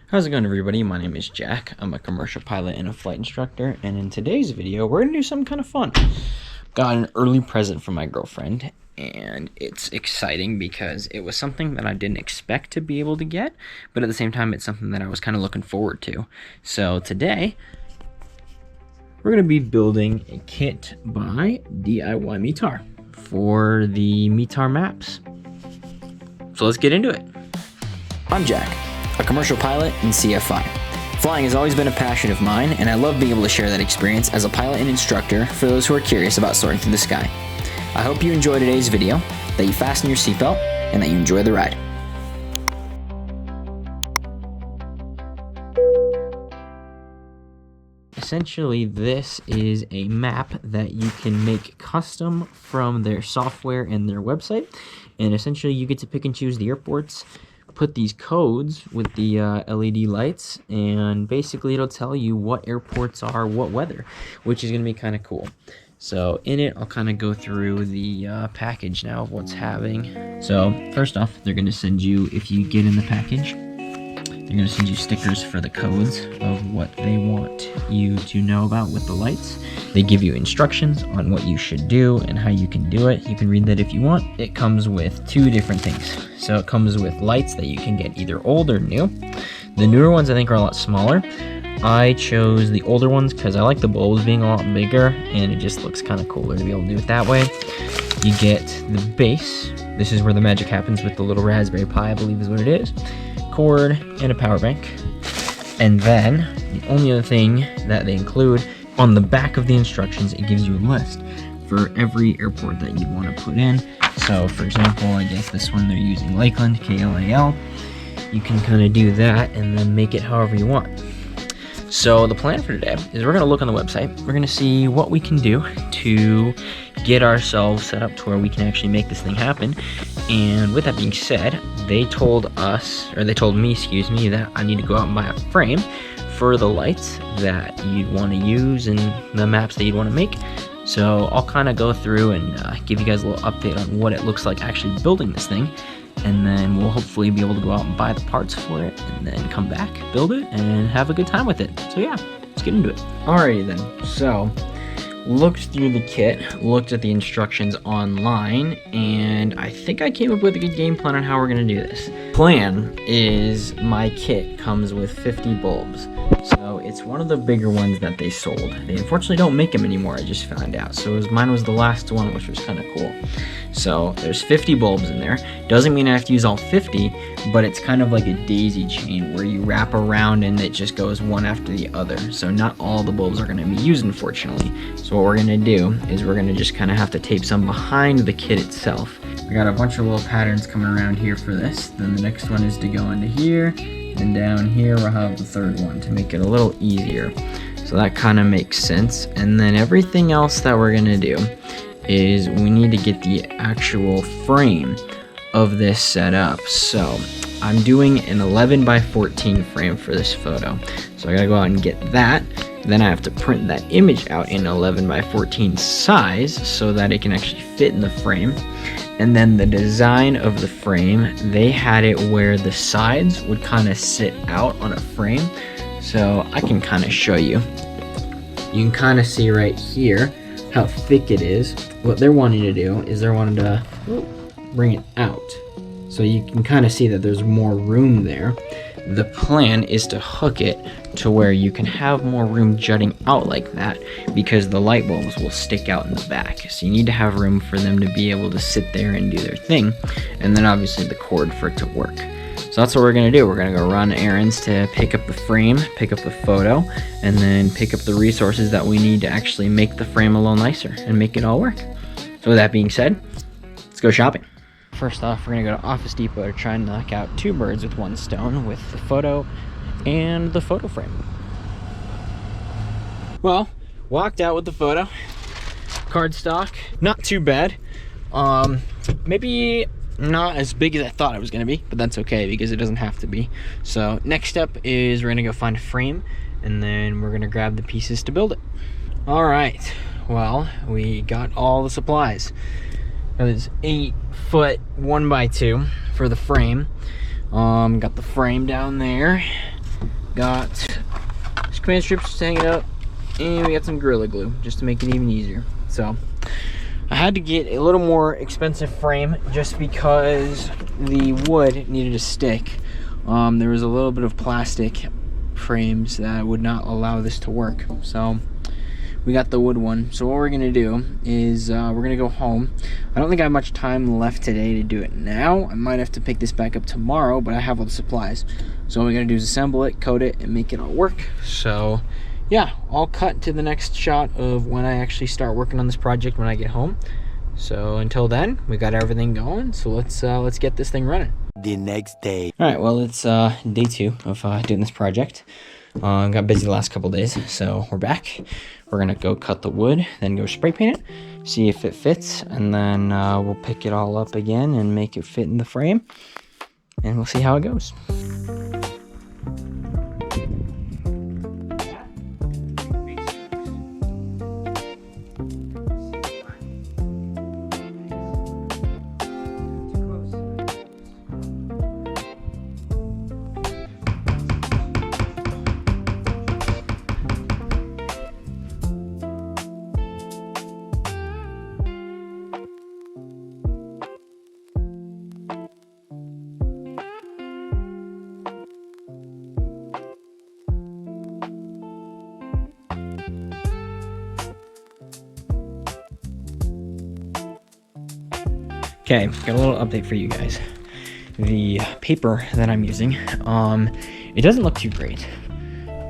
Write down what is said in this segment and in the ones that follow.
How's it going, everybody? My name is Jack. I'm a commercial pilot and a flight instructor, and in today's video we're gonna do something kind of fun. Got an early present from my girlfriend, and it's exciting because it was something that I didn't expect to be able to get, but at the same time it's something that I was kind of looking forward to. So today we're gonna be building a kit by DIY Metar for the Metar maps. So let's get into it. I'm Jack, a commercial pilot and CFI. Flying has always been a passion of mine, and I love being able to share that experience as a pilot and instructor for those who are curious about soaring through the sky. I hope you enjoy today's video, that you fasten your seatbelt, and that you enjoy the ride. Essentially, this is a map that you can make custom from their software and their website, and essentially you get to pick and choose the airports, put these codes with the LED lights, and basically it'll tell you what airports are what weather, which is going to be kind of cool. So in it, I'll kind of go through the package now of what's having. So first off, they're going to send you, if you get in the package, they're going to send you stickers for the codes of what they want you to know about with the lights. They give you instructions on what you should do and how you can do it. You can read that if you want. It comes with two different things. So it comes with lights that you can get either old or new. The newer ones I think are a lot smaller. I chose the older ones because I like the bulbs being a lot bigger, and it just looks kind of cooler to be able to do it that way. You get the base. This is where the magic happens with the little Raspberry Pi, I believe is what it is. Cord and a power bank. And then the only other thing that they include on the back of the instructions, it gives you a list for every airport that you want to put in. So for example, I guess this one they're using Lakeland, KLAL. You can kind of do that and then make it however you want. So the plan for today is we're going to look on the website. We're going to see what we can do to get ourselves set up to where we can actually make this thing happen. And with that being said, they told me, that I need to go out and buy a frame for the lights that you'd want to use and the maps that you'd want to make. So I'll kind of go through and give you guys a little update on what it looks like actually building this thing. And then we'll hopefully be able to go out and buy the parts for it and then come back, build it, and have a good time with it. So yeah, let's get into it. Alrighty then, so looked through the kit, looked at the instructions online, and I think I came up with a good game plan on how we're going to do this. Plan is my kit comes with 50 bulbs. So it's one of the bigger ones that they sold. They unfortunately don't make them anymore, I just found out. So mine was the last one, which was kind of cool. So there's 50 bulbs in there. Doesn't mean I have to use all 50, but it's kind of like a daisy chain where you wrap around and it just goes one after the other. So not all the bulbs are going to be used, unfortunately. So what we're going to do is we're going to just kind of have to tape some behind the kit itself. I got a bunch of little patterns coming around here for this. Then the next one is to go into here. And down here we'll have the third one to make it a little easier. So that kind of makes sense. And then everything else that we're going to do is we need to get the actual frame of this set up. So I'm doing an 11 by 14 frame for this photo. So I gotta go out and get that. Then I have to print that image out in 11 by 14 size so that it can actually fit in the frame. And then the design of the frame, they had it where the sides would kind of sit out on a frame. So I can kind of show you. You can kind of see right here how thick it is. What they're wanting to do is they're wanting to bring it out. So you can kind of see that there's more room there. The plan is to hook it to where you can have more room jutting out like that, because the light bulbs will stick out in the back. So you need to have room for them to be able to sit there and do their thing, and then obviously the cord for it to work. So that's what we're going to do. We're going to go run errands to pick up the frame, pick up the photo, and then pick up the resources that we need to actually make the frame a little nicer and make it all work. So with that being said, let's go shopping. First off, we're going to go to Office Depot to try and knock out two birds with one stone with the photo and the photo frame. Well, walked out with the photo. Cardstock, not too bad. Maybe not as big as I thought it was going to be, but that's okay because it doesn't have to be. So next step is we're going to go find a frame, and then we're going to grab the pieces to build it. All right, well, we got all the supplies. It was 8-foot 1x2 for the frame. Got the frame down there. got command strips just hanging up, and we got some Gorilla Glue just to make it even easier. So I had to get a little more expensive frame just because the wood needed to stick. There was a little bit of plastic frames that would not allow this to work, so we got the wood one. So what we're gonna do is we're gonna go home. I don't think I have much time left today to do it now. I might have to pick this back up tomorrow, but I have all the supplies. So what we're gonna do is assemble it, coat it, and make it all work. So yeah, I'll cut to the next shot of when I actually start working on this project when I get home. So until then, we got everything going. So let's get this thing running. The next day. All right, well, it's day 2 of doing this project. Got busy the last couple days, so we're back. We're gonna go cut the wood, then go spray paint it, see if it fits, and then we'll pick it all up again and make it fit in the frame, and we'll see how it goes. Okay, got a little update for you guys. The paper that I'm using, it doesn't look too great.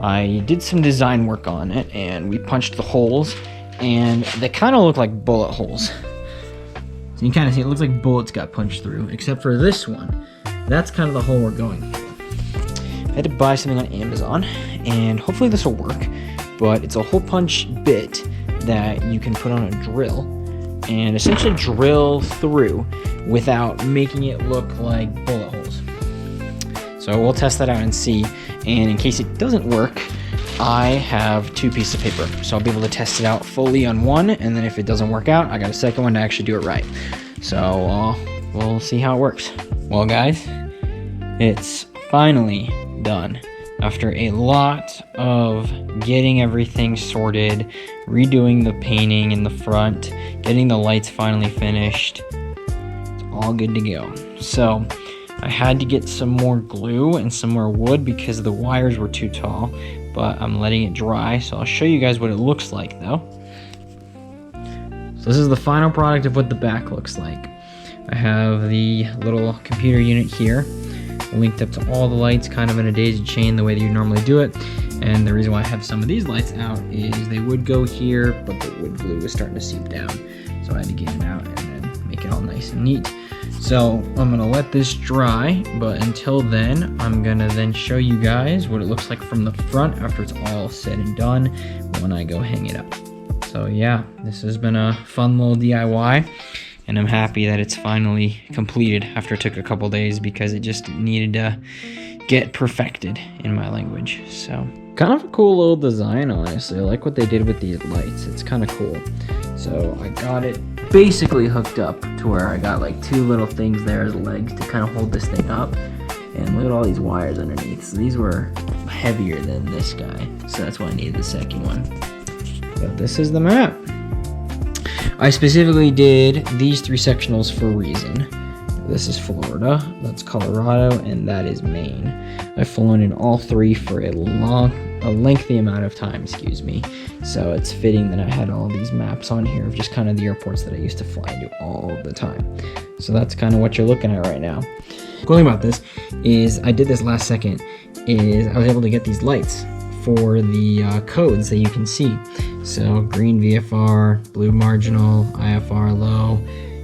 I did some design work on it, and we punched the holes, and they kind of look like bullet holes. So you kind of see it looks like bullets got punched through, except for this one. That's kind of the hole we're going for. I had to buy something on Amazon, and hopefully this will work, but it's a hole punch bit that you can put on a drill and essentially drill through without making it look like bullet holes. So we'll test that out and see, and in case it doesn't work, I have 2 pieces of paper, so I'll be able to test it out fully on one, and then if it doesn't work out, I got a second one to actually do it right. So we'll see how it works. Well guys, it's finally done. After a lot of getting everything sorted, redoing the painting in the front, getting the lights finally finished, it's all good to go. So I had to get some more glue and some more wood because the wires were too tall, but I'm letting it dry, so I'll show you guys what it looks like though. So this is the final product of what the back looks like. I have the little computer unit here, linked up to all the lights kind of in a daisy chain the way that you normally do it. And the reason why I have some of these lights out is they would go here, but the wood glue was starting to seep down. So I had to get it out and then make it all nice and neat. So I'm gonna let this dry, but until then, I'm gonna then show you guys what it looks like from the front after it's all said and done when I go hang it up. So yeah, this has been a fun little DIY. And I'm happy that it's finally completed after it took a couple days because it just needed to get perfected in my language. So kind of a cool little design, honestly. I like what they did with these lights. It's kind of cool. So I got it basically hooked up to where I got like 2 little things there as legs to kind of hold this thing up. And look at all these wires underneath. So these were heavier than this guy. So that's why I needed the second one. But this is the map. I specifically did these 3 sectionals for a reason. This is Florida, that's Colorado, and that is Maine. I've flown in all 3 for a lengthy amount of time, excuse me. So it's fitting that I had all these maps on here of just kind of the airports that I used to fly to all the time. So that's kind of what you're looking at right now. The cool thing about this is I did this last second, is I was able to get these lights for the codes that you can see. So green VFR, blue marginal, IFR low.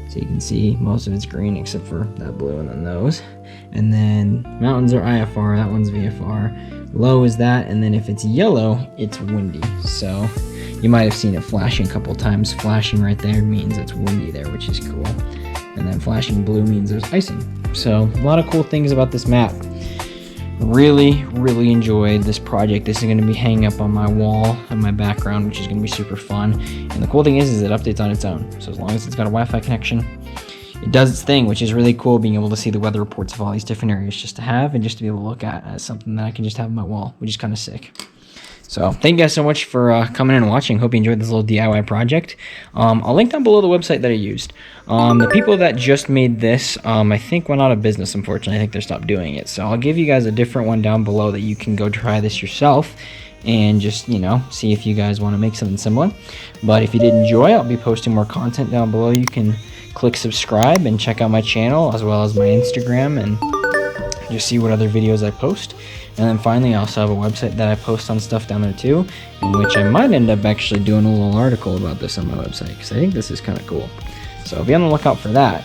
So you can see most of it's green except for that blue and then those. And then mountains are IFR, that one's VFR. Low is that, and then if it's yellow, it's windy. So you might have seen it flashing a couple times. Flashing right there means it's windy there, which is cool. And then flashing blue means there's icing. So a lot of cool things about this map. Really enjoyed this project. This is going to be hanging up on my wall in my background, which is going to be super fun. And the cool thing is it updates on its own. So as long as it's got a Wi-Fi connection, it does its thing, which is really cool, being able to see the weather reports of all these different areas just to have and just to be able to look at as something that I can just have on my wall, which is kind of sick. So thank you guys so much for coming in and watching. Hope you enjoyed this little DIY project. I'll link down below the website that I used. The people that just made this, I think went out of business, unfortunately. I think they stopped doing it. So I'll give you guys a different one down below that you can go try this yourself and just, you know, see if you guys want to make something similar. But if you did enjoy, I'll be posting more content down below. You can click subscribe and check out my channel as well as my Instagram and just see what other videos I post. And then finally, I also have a website that I post on stuff down there too, in which I might end up actually doing a little article about this on my website, because I think this is kind of cool. So be on the lookout for that.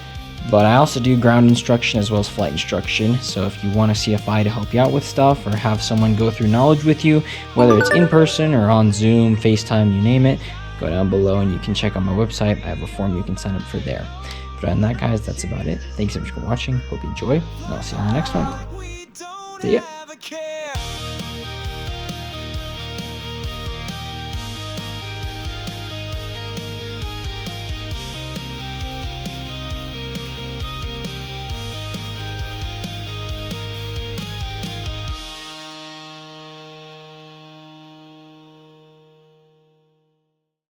But I also do ground instruction as well as flight instruction. So if you want a CFI to help you out with stuff, or have someone go through knowledge with you, whether it's in person or on Zoom, FaceTime, you name it, go down below and you can check out my website. I have a form you can sign up for there. But other than that, guys, that's about it. Thanks so much for watching. Hope you enjoy, and I'll see you on the next one. See ya.